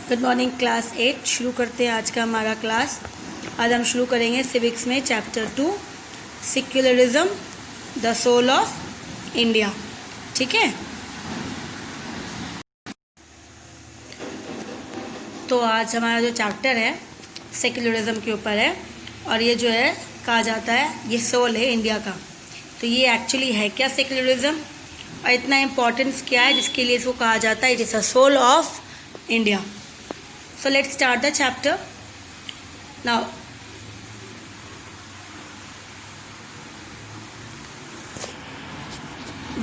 Good morning class 8। शुरू करते हैं आज का हमारा क्लास। आज हम शुरू करेंगे सिविक्स में chapter 2 secularism the soul of India. ठीक है, तो आज हमारा जो चैप्टर है सेक्युलरिज्म के ऊपर है और ये जो है कहा जाता है ये सोल है इंडिया का। तो ये एक्चुअली है क्या सेक्युलरिज्म और इतना इम्पोर्टेंस क्या है जिसके लिए इसको कहा जाता है it is a soul of India. So let's start the chapter now.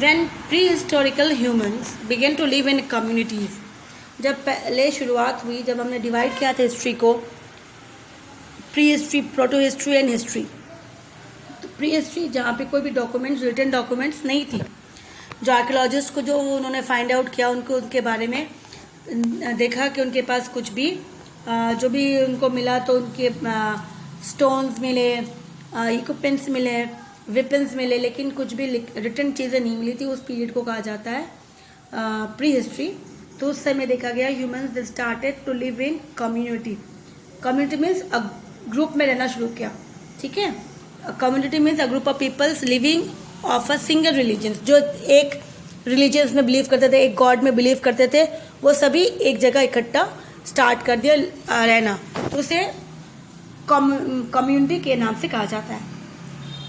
When prehistorical humans began to live in communities, जब पहले शुरुआत हुई, जब हमने डिवाइड किया था हिस्ट्री को pre history, proto history and history. तो प्री हिस्ट्री जहाँ पे कोई भी डॉक्यूमेंट्स, रिटन डॉक्यूमेंट्स नहीं थी, जो आर्कियोलॉजिस्ट को जो उन्होंने फाइंड आउट किया उनको उनके बारे में देखा कि उनके पास कुछ भी जो भी उनको मिला तो उनके स्टोन्स मिले, इक्विपमेंट्स मिले, वेपन्स मिले, लेकिन कुछ भी रिटन चीज़ें नहीं मिली थी। उस पीरियड को कहा जाता है प्री हिस्ट्री। तो उस समय देखा गया humans they started to live in community. Community means a group में रहना शुरू किया। ठीक है, community means a group of peoples living of a single religion. जो एक रिलीजन्स में बिलीव करते थे, एक गॉड में बिलीव करते थे, वो सभी एक जगह इकट्ठा स्टार्ट कर दिया रहना, तो उसे कम्युनिटी के नाम से कहा जाता है।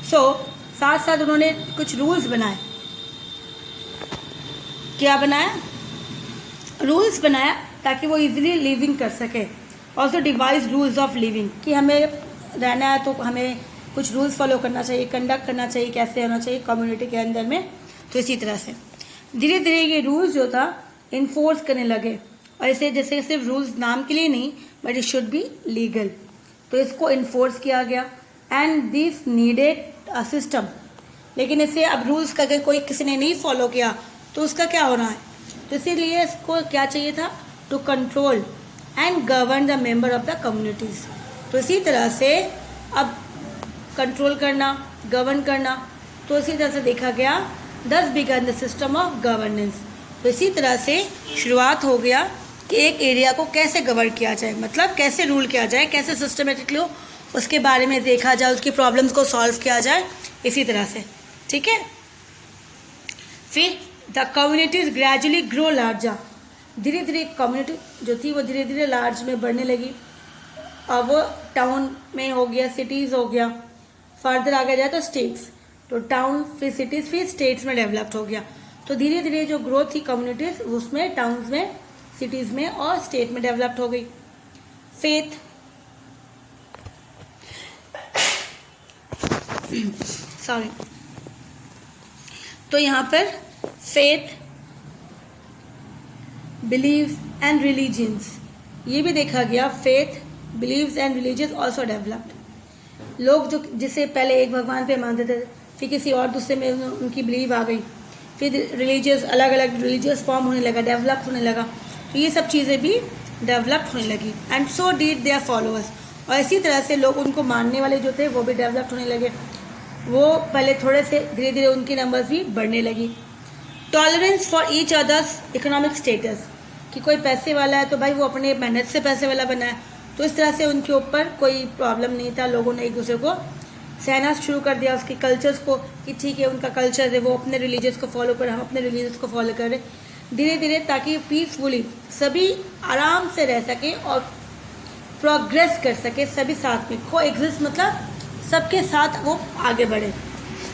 साथ साथ उन्होंने कुछ रूल्स बनाए। क्या बनाया? रूल्स बनाया ताकि वो इजीली लिविंग कर सके। Also devise rules of living कि हमें रहना है तो हमें कुछ रूल्स फॉलो करना चाहिए, कंडक्ट करना चाहिए, कैसे होना चाहिए कम्युनिटी के अंदर में। तो इसी तरह से धीरे धीरे ये रूल्स जो था इन्फोर्स करने लगे, और ऐसे जैसे सिर्फ रूल्स नाम के लिए नहीं but it should be legal, तो इसको इन्फोर्स किया गया and this needed a system. लेकिन इसे अब रूल्स का अगर कोई किसी ने नहीं फॉलो किया तो उसका क्या होना है, तो इसीलिए इसको क्या चाहिए था, to control and govern the member of the communities. तो इसी तरह से अब कंट्रोल करना, गवर्न करना, तो इसी तरह से देखा गया thus began the system of governance. तो इसी तरह से शुरुआत हो गया कि एक एरिया को कैसे गवर्न किया जाए, मतलब कैसे रूल किया जाए, कैसे सिस्टमेटिकली उसके बारे में देखा जाए, उसकी प्रॉब्लम्स को सॉल्व किया जाए, इसी तरह से। ठीक है, फिर the communities gradually grow larger. धीरे धीरे कम्युनिटी जो थी वो धीरे धीरे लार्ज में बढ़ने लगी। अब वो टाउन में हो गया, सिटीज़ हो गया, फर्दर आगे जाए तो स्टेट्स, तो टाउन फिर सिटीज़ फिर स्टेट्स में डेवलप्ड हो गया। तो धीरे धीरे जो ग्रोथ थी कम्युनिटीज उसमें टाउन्स में, सिटीज़ में और स्टेट में डेवलप्ड हो गई। फेथ सॉरी, तो यहाँ पर फेथ, बिलीव्स एंड रिलीजन्स ये भी देखा गया। Faith, believes and religions also developed. लोग जो जिसे पहले एक भगवान पे मानते थे, फिर किसी और दूसरे में उनकी बिलीव आ गई, फिर रिलीजियस अलग अलग रिलीजियस फॉर्म होने लगा, डेवलप होने लगा। तो ये सब चीज़ें भी डेवलप होने लगी and so did their followers. और इसी तरह से लोग उनको मानने वाले जो थे वो भी डेवलप होने लगे। वो पहले थोड़े से धीरे धीरे उनकी नंबर्स भी बढ़ने लगी। Tolerance for each others economic status, कि कोई पैसे वाला है तो भाई वो अपने मेहनत से पैसे वाला बना है, तो इस तरह से उनके ऊपर कोई प्रॉब्लम नहीं था। लोगों ने एक दूसरे को सहना शुरू कर दिया, उसके कल्चर्स को, कि ठीक है उनका कल्चर है, वो अपने रिलीजियस को फॉलो करें, हम अपने रिलीजियस को फॉलो करें धीरे धीरे, ताकि पीसफुली सभी आराम से रह सके और प्रोग्रेस कर सके, सभी साथ में को एग्जिस्ट, मतलब सबके साथ वो आगे बढ़े।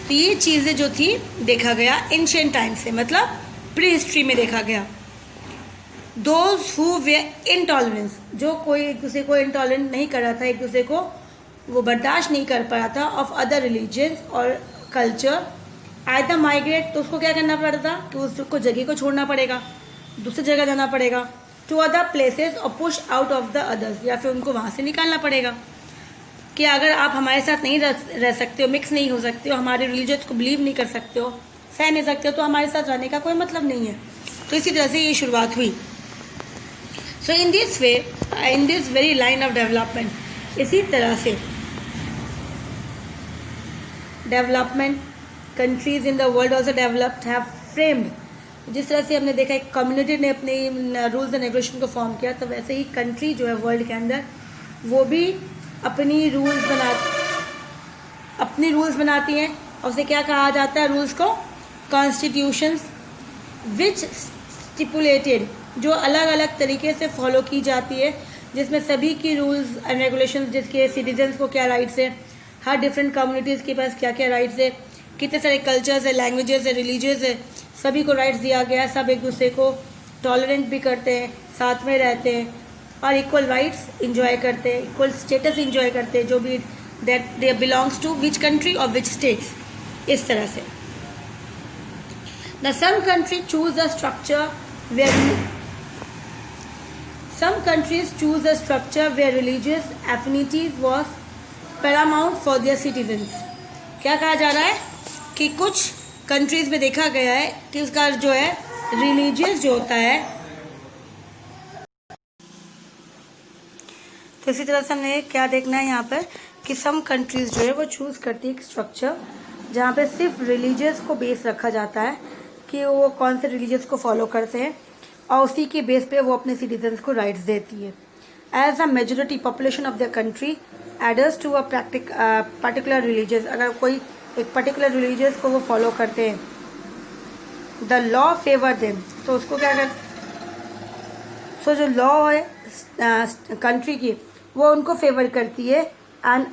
तो ये चीज़ें जो थी देखा गया एंशिएंट टाइम से, मतलब प्री हिस्ट्री में देखा गया। दोज हु वे इनटॉलरेंस, जो कोई एक दूसरे को इनटॉलरेंट नहीं कर रहा था, एक दूसरे को वो बर्दाश्त नहीं कर पा रहा था ऑफ अदर रिलीजन्स और कल्चर, आइदर माइग्रेट, तो उसको क्या करना पड़ता था कि उसको जगह को छोड़ना पड़ेगा, दूसरी जगह जाना पड़ेगा, टू अदर प्लेसेस और push out of the others, या फिर उनको वहाँ से निकालना पड़ेगा कि अगर आप हमारे साथ नहीं रह सकते हो, मिक्स नहीं हो सकते हो, हमारे रिलीजन्स को बिलीव नहीं कर सकते हो, सह नहीं सकते हो, तो हमारे साथ रहने का कोई मतलब नहीं है। तो इसी तरह से ये शुरुआत हुई। So in this way, in this very line of development, इसी तरह से development countries in the world also developed have framed जिस तरह से हमने देखा एक कम्युनिटी ने अपने रूल्स एंड रेगुलेशन को फॉर्म किया, तो वैसे ही कंट्री जो है वर्ल्ड के अंदर वो भी अपनी रूल्स बनाती हैं। और उसे क्या कहा जाता है रूल्स को? कॉन्स्टिट्यूशंस विच स्टिपुलेटेड, जो अलग अलग तरीके से फॉलो की जाती है, जिसमें सभी की रूल्स एंड रेगुलेशंस, जिसके सिटीजन्स को क्या राइट्स है, हर डिफरेंट कम्युनिटीज़ के पास क्या क्या राइट्स है, कितने सारे कल्चर्स है, लैंग्वेजेस है, रिलीजियस है, सभी को राइट्स दिया गया है। सब एक दूसरे को टॉलरेंट भी करते हैं, साथ में रहते हैं और इक्वल राइट्स इंजॉय करते हैं, इक्वल स्टेटस इंजॉय करते हैं, जो भी that they belongs to which country और विच स्टेट्स, इस तरह से। Now some countries choose a structure where religious affinities was paramount for their citizens. क्या कहा जा रहा है कि कुछ कंट्रीज में देखा गया है कि उसका जो है रिलीजियस जो होता है, तो इसी तरह से हमने क्या देखना है यहाँ पर कि सम कंट्रीज जो है वो चूज करती है एक स्ट्रक्चर जहाँ पे सिर्फ रिलीजियस को बेस रखा जाता है कि वो कौन से रिलीजियस को फॉलो करते हैं, और उसी के बेस पे वो अपने सिटीजन्स को राइट्स देती है। As a majority population of the country adheres to a particular religious, अगर कोई एक पर्टिकुलर रिलीजियस को वो फॉलो करते हैं, द लॉ फेवर देम, तो उसको क्या कर सो जो लॉ है कंट्री की वो उनको फेवर करती है, and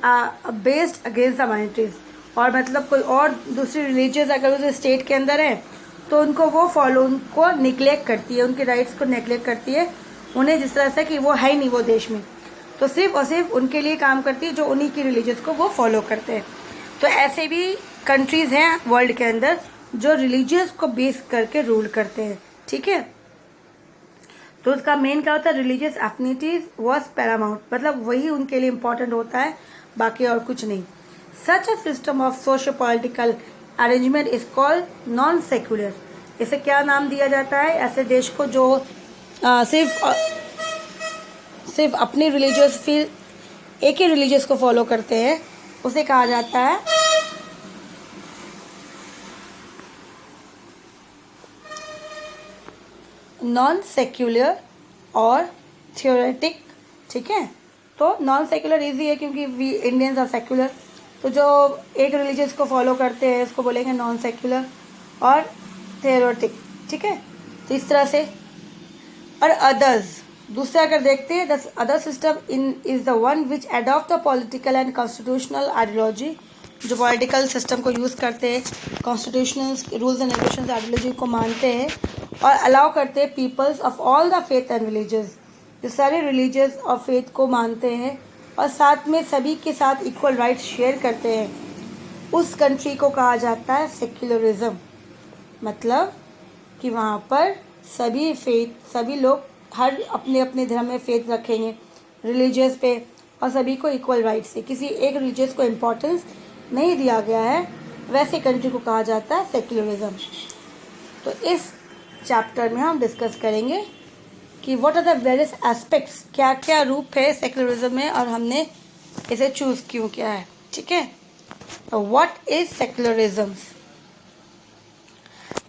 based against the minorities, और मतलब कोई और दूसरी रिलीजियस अगर उस स्टेट के अंदर है तो उनको वो उनको निगलेक्ट करती है, उनके राइट्स को नेगलेक्ट करती है, उन्हें जिस तरह से कि वो है ही नहीं वो देश में, तो सिर्फ और सिर्फ उनके लिए काम करती है जो उन्हीं की रिलीजियस को वो फॉलो करते हैं। तो ऐसे भी कंट्रीज हैं वर्ल्ड के अंदर जो रिलीजियस को बेस करके रूल करते हैं, ठीक है। तो उसका मेन क्या होता है, रिलीजियस एफिनिटीज वॉज पैरामाउंट, मतलब वही उनके लिए इम्पोर्टेंट होता है, बाकी और कुछ नहीं। Such a system of socio political arrangement is called non secular. इसे क्या नाम दिया जाता है? ऐसे देश को जो सिर्फ अपनी रिलीजियस फिर एक ही रिलीजियस को फॉलो करते हैं, उसे कहा जाता है नॉन सेक्युलर और थियोरेटिक, ठीक है। तो नॉन सेक्युलर इजी है क्योंकि वी इंडियंस आर सेक्युलर, तो जो एक रिलीजियस को फॉलो करते हैं उसको बोलेंगे नॉन सेक्युलर और थियोरेटिक, ठीक है। तो इस तरह से, और अदर्स दूसरा अगर देखते हैं, the other system is the one which adopt the political and constitutional ideology, जो पॉलिटिकल सिस्टम को यूज़ करते हैं, constitutional rules and regulations ideology को मानते हैं और अलाउ करते हैं peoples of all the faith and religious, जो सारे रिलीजियस और फेथ को मानते हैं और साथ में सभी के साथ इक्वल राइट्स शेयर करते हैं, उस कंट्री को कहा जाता है सेक्युलरिज्म। मतलब कि वहाँ पर सभी लोग हर अपने अपने धर्म में फेथ रखेंगे रिलीजियस पे, और सभी को इक्वल राइट्स है, किसी एक रिलीजियस को इम्पोर्टेंस नहीं दिया गया है, वैसे कंट्री को कहा जाता है सेक्युलरिज्म। तो इस चैप्टर में हम डिस्कस करेंगे कि what are the various aspects, क्या क्या रूप है सेक्युलरिज्म में और हमने इसे चूज़ क्यों किया है, ठीक है। तो व्हाट इज सेक्युलरिज्म?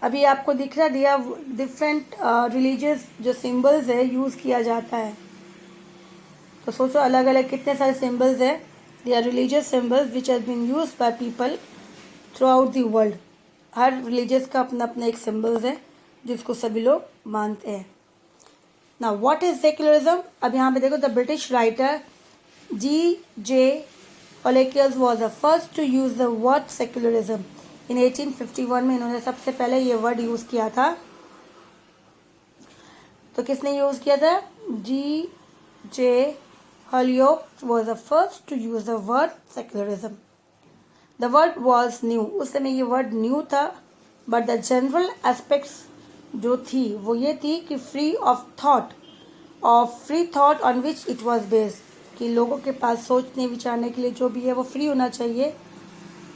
अभी आपको दिख रहा दिया डिफरेंट रिलीजियस जो सिंबल्स है यूज़ किया जाता है, तो सोचो अलग अलग कितने सारे सिंबल्स है। They are religious symbols which has been used by people throughout the world. हर रिलीजियस का अपना अपना एक सिंबल्स है जिसको सभी लोग मानते हैं। Now what is secularism? अब यहाँ पे देखो, the British writer G.J. Holkins was the first to use the word secularism. In 1851 में इन्होंने सबसे पहले ये वर्ड यूज़ किया था। तो किसने यूज़ किया था? G.J. Holkins was the first to use the word secularism. The word was new. उस समय ये वर्ड न्यू था, but the general aspects जो थी वो ये थी कि free thought on which it was based, कि लोगों के पास सोचने विचारने के लिए जो भी है वो फ्री होना चाहिए,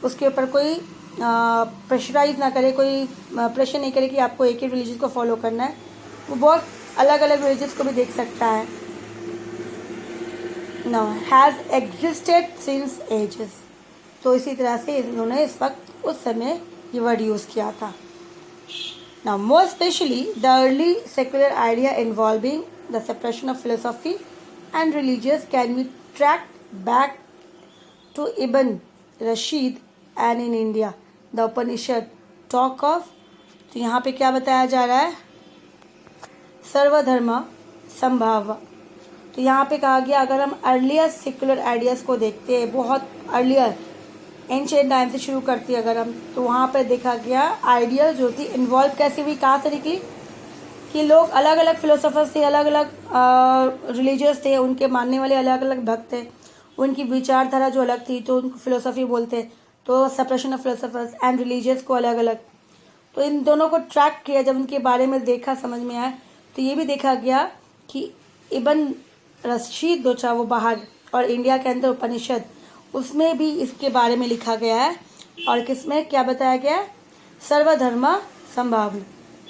उसके ऊपर कोई प्रेशराइज ना करे, कोई प्रेशर नहीं करे कि आपको एक ही रिलीजन को फॉलो करना है। वो बहुत अलग अलग रिलीजन्स को भी देख सकता है। Know has existed since ages. तो इसी तरह से इन्होंने इस वक्त उस समय ये वर्ड यूज़ किया था। Now, more especially, the early secular idea involving the separation of philosophy and religious can be tracked back to Ibn Rashid and in India. The Upanishad talk of, तो यहाँ पे क्या बताया जा रहा है, सर्वधर्म संभाव। तो यहाँ पे कहा गया अगर हम अर्लियर सेकुलर आइडियाज़ को देखते हैं, बहुत अर्लियर एंशिएंट टाइम से शुरू करती है अगर हम, तो वहाँ पे देखा गया आइडिया जो थी इन्वॉल्व कैसे हुई, कहाँ से निकली कि लोग अलग अलग फिलोसोफर्स थे, अलग अलग रिलीजियस थे, उनके मानने वाले अलग अलग भक्त थे, उनकी विचारधारा जो अलग थी तो उनको फिलोसफी बोलते, तो separation of philosophers and religious को अलग अलग। तो इन दोनों को ट्रैक किया, जब उनके बारे में देखा, समझ में आया, तो ये भी देखा गया कि इब्न रशीद जो था वो बाहर और इंडिया के अंदर उपनिषद, उसमें भी इसके बारे में लिखा गया है। और किसमें क्या बताया गया है, सर्वधर्म संभावना,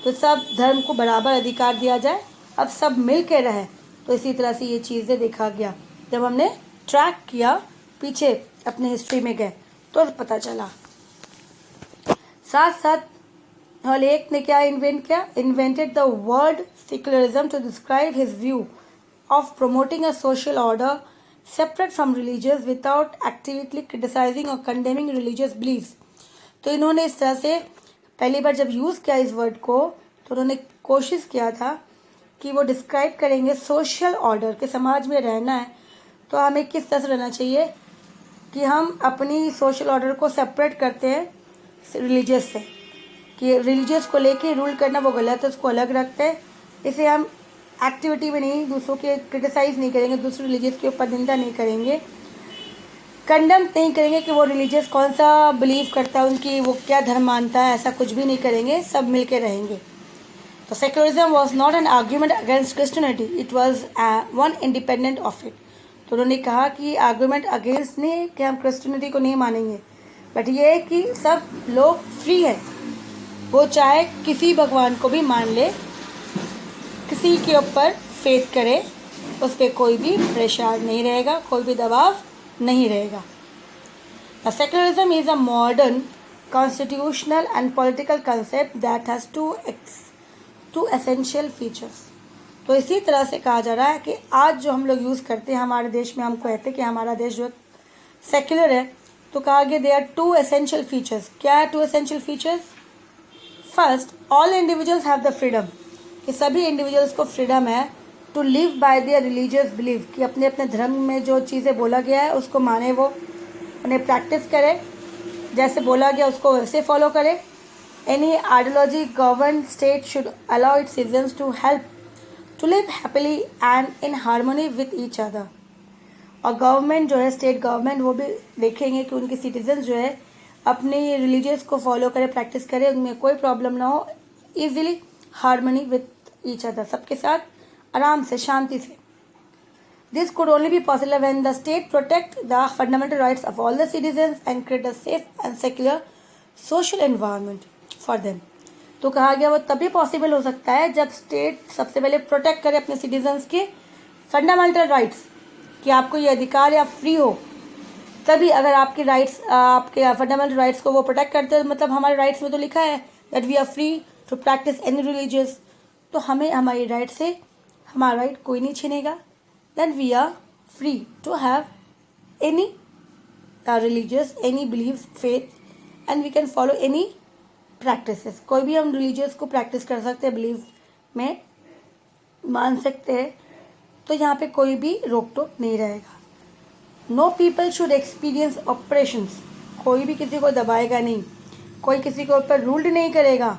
तो सब धर्म को बराबर अधिकार दिया जाए, अब सब मिल के रहे। तो इसी तरह से ये चीज़ें देखा गया, जब हमने ट्रैक किया, पीछे अपने हिस्ट्री में गए तो पता चला। साथ साथ हॉलेक ने क्या इन्वेंट किया, invented the word secularism to describe his view of promoting a social order separate from religious without actively criticizing or condemning religious beliefs। तो इन्होंने इस तरह से पहली बार जब यूज़ किया इस वर्ड को, तो उन्होंने कोशिश किया था कि वो डिस्क्राइब करेंगे सोशल ऑर्डर के, समाज में रहना है तो हमें किस तरह से रहना चाहिए, कि हम अपनी सोशल ऑर्डर को सेपरेट करते हैं रिलीजियस से, कि रिलीजियस को लेके रूल करना वो गलत है, उसको अलग रखते हैं। इसे हम एक्टिविटी में नहीं, दूसरों के क्रिटिसाइज नहीं करेंगे, दूसरे रिलीजियस के ऊपर निंदा नहीं करेंगे, कंडम नहीं करेंगे कि वो रिलीजियस कौन सा बिलीव करता है, उनकी वो क्या धर्म मानता है, ऐसा कुछ भी नहीं करेंगे, सब मिल के रहेंगे। तो secularism was not an argument against Christianity, it was one independent of it. तो उन्होंने कहा कि आर्ग्यूमेंट अगेंस्ट नहीं कि हम क्रिश्चियनिटी को नहीं मानेंगे, बट ये है कि सब लोग फ्री हैं, वो चाहे किसी भगवान को भी मान ले, किसी के ऊपर फेथ करे, उस पर कोई भी प्रेशर नहीं रहेगा, कोई भी दबाव नहीं रहेगा। The secularism is a modern constitutional and political concept that has two essential features. तो इसी तरह से कहा जा रहा है कि आज जो हम लोग यूज़ करते हैं हमारे देश में, हम कहते हैं कि हमारा देश जो सेक्युलर है, तो कहा गया they are two essential features. क्या है two essential features? First, all individuals have the freedom, कि सभी इंडिविजुअल्स को फ्रीडम है to live by their religious believe, कि अपने अपने धर्म में जो चीज़ें बोला गया है उसको माने, वो उन्हें प्रैक्टिस करे, जैसे बोला गया उसको वैसे फॉलो करे। Any ideology govern state should allow its citizens to help to live happily and in harmony with each other. और गवर्नमेंट जो है, स्टेट गवर्नमेंट, वो भी देखेंगे कि उनके सिटीजन्स जो है अपनी रिलीजियस को फॉलो करे, प्रैक्टिस करे, उनमें कोई प्रॉब्लम ना हो, easily harmony with each other, सबके साथ आराम से, शांति से। This could only be possible when the state protect the fundamental rights of all the citizens and create a safe and secular social environment for them. तो कहा गया वो तभी पॉसिबल हो सकता है जब स्टेट सबसे पहले प्रोटेक्ट करे अपने सिटीजन्स के फंडामेंटल राइट्स, कि आपको ये अधिकार है, आप फ्री हो, तभी अगर आपके राइट्स, आपके फंडामेंटल राइट्स को वो प्रोटेक्ट करते हैं, मतलब हमारे राइट्स में तो लिखा है that we are free to practice any religious, तो हमें हमारी राइट से, हमारा राइट कोई नहीं छीनेगा, then we are free to have any religious, any belief, faith, and we can follow any practices. कोई भी हम रिलीजियस को प्रैक्टिस कर सकते हैं, बिलीव में मान सकते हैं, तो यहाँ पे कोई भी रोक टोक नहीं रहेगा। Know people should experience operations, कोई भी किसी को दबाएगा नहीं, कोई किसी के ऊपर रूल्ड नहीं करेगा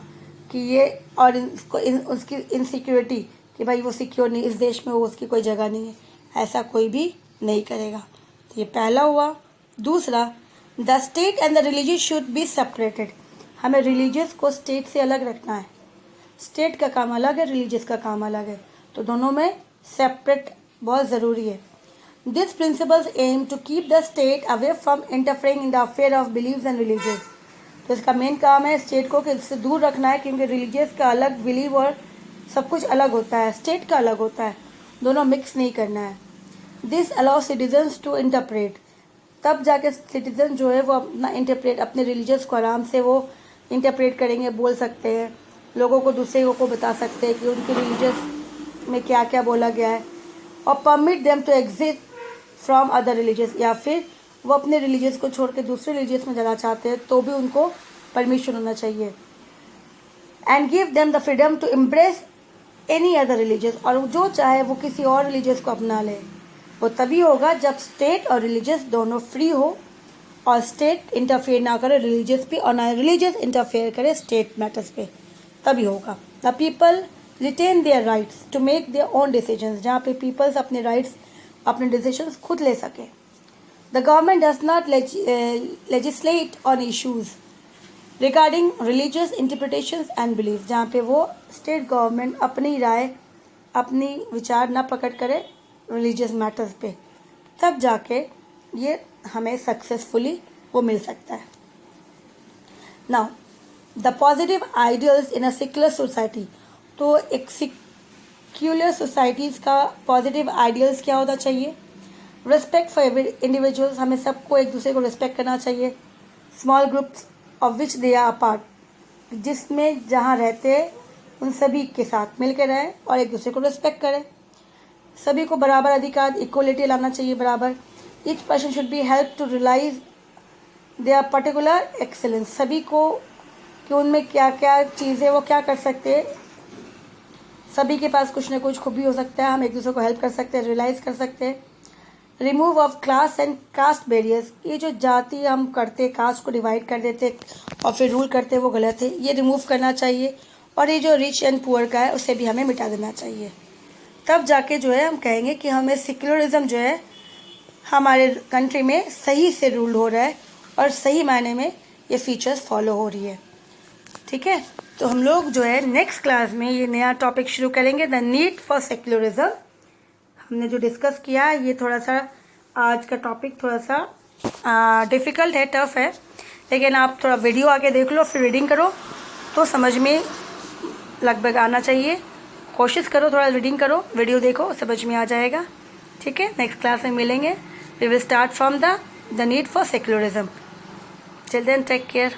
कि ये, और उसकी इनसिक्योरिटी कि भाई वो सिक्योर नहीं, इस देश में वो उसकी कोई जगह नहीं है, ऐसा कोई भी नहीं करेगा। तो ये पहला हुआ। दूसरा, the state and the religious should be separated, हमें रिलीजियस को स्टेट से अलग रखना है, स्टेट का काम अलग है, रिलीजियस का काम अलग है, तो दोनों में सेपरेट बहुत ज़रूरी है। This principles aim to keep the state away from interfering in the affair of believes and religious. तो इसका मेन काम है स्टेट को कि इससे दूर रखना है, क्योंकि रिलीजियस का अलग बिलीव और सब कुछ अलग होता है, स्टेट का अलग होता है, दोनों मिक्स नहीं करना है। This allow citizens to interpret, तब जाके सिटीजन जो है वो अपना इंटरप्रेट, अपने रिलीजियस को आराम से वो इंटरप्रेट करेंगे, बोल सकते हैं, लोगों को दूसरे को बता सकते हैं कि उनके रिलीजियस में क्या क्या बोला गया है, और permit them to exit from other religious, या फिर वो अपने रिलीजियस को छोड़ के दूसरे रिलीजियस में जाना चाहते हैं तो भी उनको परमिशन होना चाहिए। And give them the freedom to embrace any other religious, और जो चाहे वो किसी और रिलीजियस को अपना ले। वो तभी होगा जब स्टेट और रिलीजियस दोनों फ्री हो और स्टेट इंटरफेयर ना करे रिलीजियस पे और ना रिलीजियस इंटरफेयर करे स्टेट मैटर्स पे, तभी होगा। The people retain their rights to make their own decisions, जहाँ पे पीपल्स अपने राइट्स, अपने डिसीजंस खुद ले सके। The government does not legislate on issues regarding religious interpretations and belief, जहाँ पे वो स्टेट गवर्नमेंट अपनी राय, अपनी विचार ना प्रकट करे रिलीजियस मैटर्स पे, तब जाके ये हमें सक्सेसफुली वो मिल सकता है। Now the positive ideals in a secular society, तो एक सेक्युलर सोसाइटीज़ का पॉजिटिव आइडियल्स क्या होना चाहिए? रिस्पेक्ट फॉर इंडिविजुअल्स, हमें सबको एक दूसरे को रिस्पेक्ट करना चाहिए। Small groups of which they are part, जिसमें जहाँ रहते हैं उन सभी के साथ मिलकर रहें और एक दूसरे को रिस्पेक्ट करें। सभी को बराबर अधिकार, इक्वलिटी लाना चाहिए बराबर। Each person should be help to realise their particular excellence, सभी को कि उनमें क्या क्या चीज़ें वो क्या कर सकते हैं। सभी के पास कुछ ना कुछ खूबी हो सकता है, हम एक दूसरे को हेल्प कर सकते हैं, रियलाइज़ कर सकते हैं। Remove of class and caste barriers, ये जो जाति हम करते, कास्ट को डिवाइड कर देते और फिर रूल करते, वो गलत है, ये रिमूव करना चाहिए। और ये जो रिच एंड पुअर का है उसे भी हमें मिटा देना चाहिए। तब जाके जो है हम कहेंगे कि हमें सेक्युलरिज्म जो है हमारे कंट्री में सही से रूल हो रहा है और सही मायने में ये फीचर्स फॉलो हो रही है। ठीक है, तो हम लोग जो है नेक्स्ट क्लास में ये नया टॉपिक शुरू करेंगे, द नीड फॉर सेक्युलरिज्म। हमने जो डिस्कस किया है ये थोड़ा सा, आज का टॉपिक थोड़ा सा डिफ़िकल्ट है, टफ है, लेकिन आप थोड़ा वीडियो आके देख लो, फिर रीडिंग करो तो समझ में लगभग आना चाहिए। कोशिश करो, थोड़ा रीडिंग करो, वीडियो देखो, समझ में आ जाएगा। ठीक है, नेक्स्ट क्लास में मिलेंगे। We will start from the need for secularism. Till then take care.